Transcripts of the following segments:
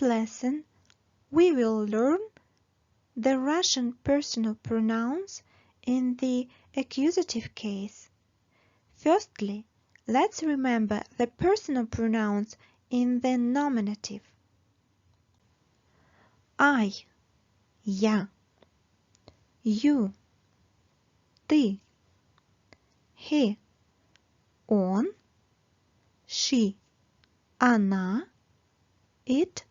this lesson, we will learn the Russian personal pronouns in the accusative case. Firstly, let's remember the personal pronouns in the nominative. I, я, you, ты, he, он, she, она, it,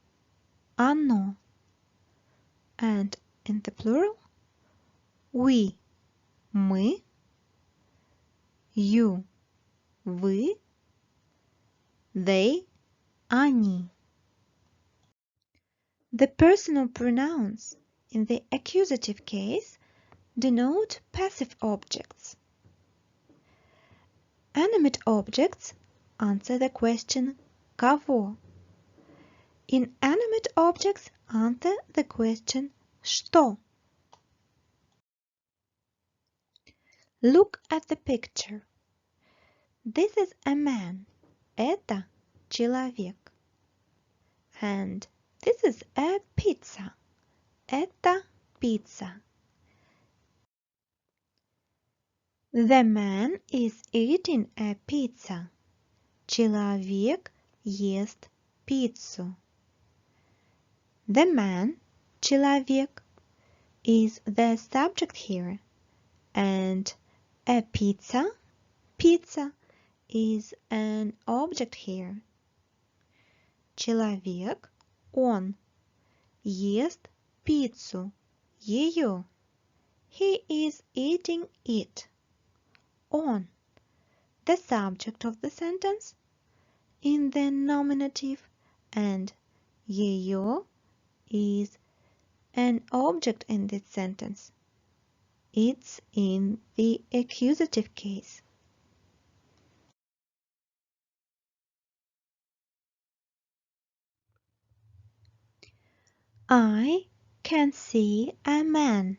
оно. And in the plural, we, мы, you, вы, they, они. The personal pronouns in the accusative case denote passive objects. Animate objects answer the question кого. Inanimate objects answer the question что. Look at the picture. This is a man. Это человек. And this is a pizza. Это pizza. The man is eating a pizza. Человек ест пиццу. The man, человек, is the subject here, and a pizza, pizza, is an object here. Человек, он, ест пиццу, ее. He is eating it. Он, the subject of the sentence, in the nominative, and ее is an object in this sentence. It's in the accusative case. I can see a man.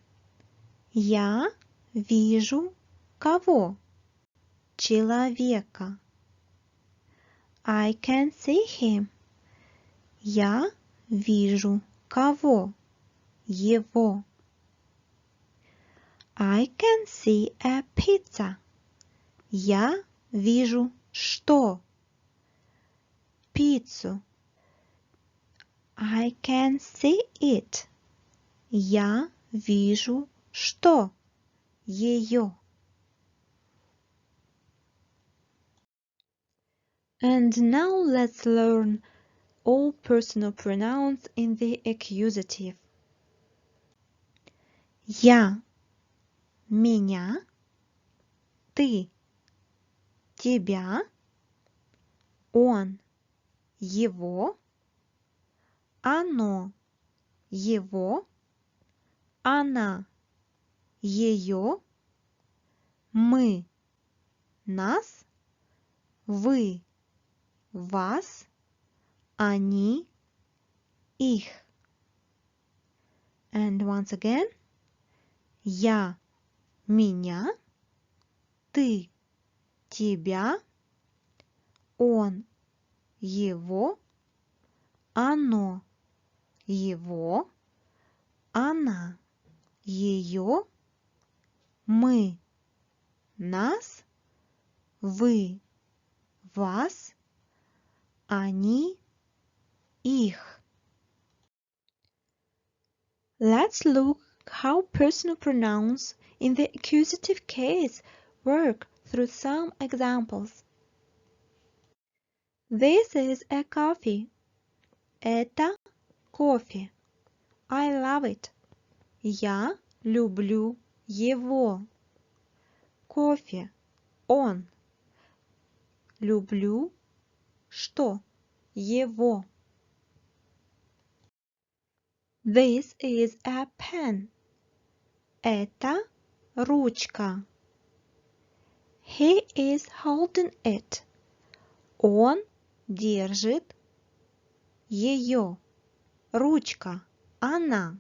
Я вижу кого? Человека. I can see him. Я вижу кого? Его. I can see a pizza. Я вижу что? Пиццу. I can see it. Я вижу что? Ее. And now let's learn all personal pronouns in the accusative. Я, меня, ты, тебя, он, его, оно, его, она, ее, мы, нас, вы, вас, они, их. And once again, я, меня, ты, тебя, он, его, оно, его, она, ее, мы, нас, вы, вас, они, их. Let's look how personal pronouns in the accusative case work through some examples. This is a coffee. Это кофе. I love it. Я люблю его. Кофе. Он. Люблю что? Его. This is a pen. Это ручка. He is holding it. Он держит ее. Ручка. Она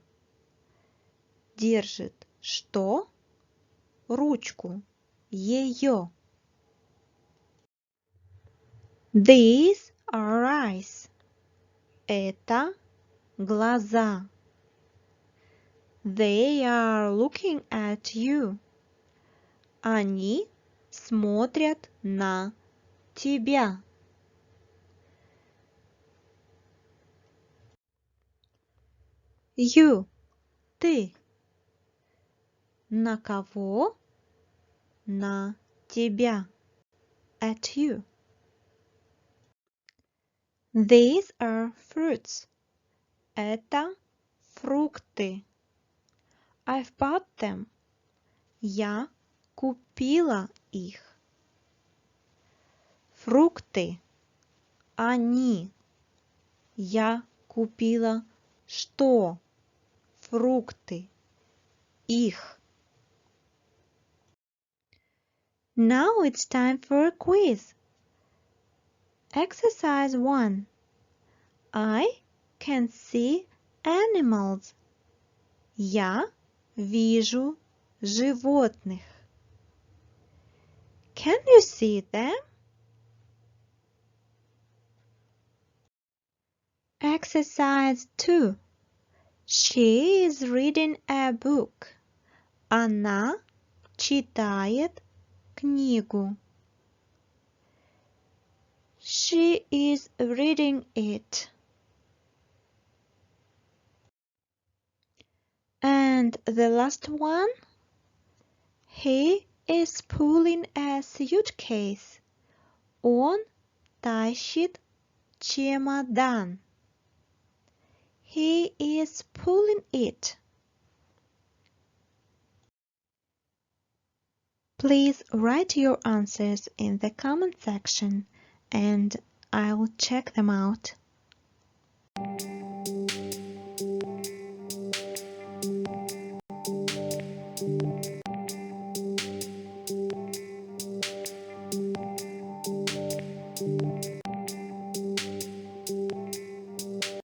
держит что? Ручку. Ее. These are rice. Это глаза. They are looking at you. Они смотрят на тебя. You, ты. На кого? На тебя. At you. These are fruits. Это фрукты. I've bought them. Я купила их. Фрукты. Они. Я купила что? Фрукты. Их. Now it's time for a quiz. Exercise 1. I can see animals. Я вижу животных. Can you see them? Exercise 2. She is reading a book. Она читает книгу. She is reading it. And the last one. He is pulling a suitcase. Он тащит чемодан. He is pulling it. Please write your answers in the comment section and I will check them out.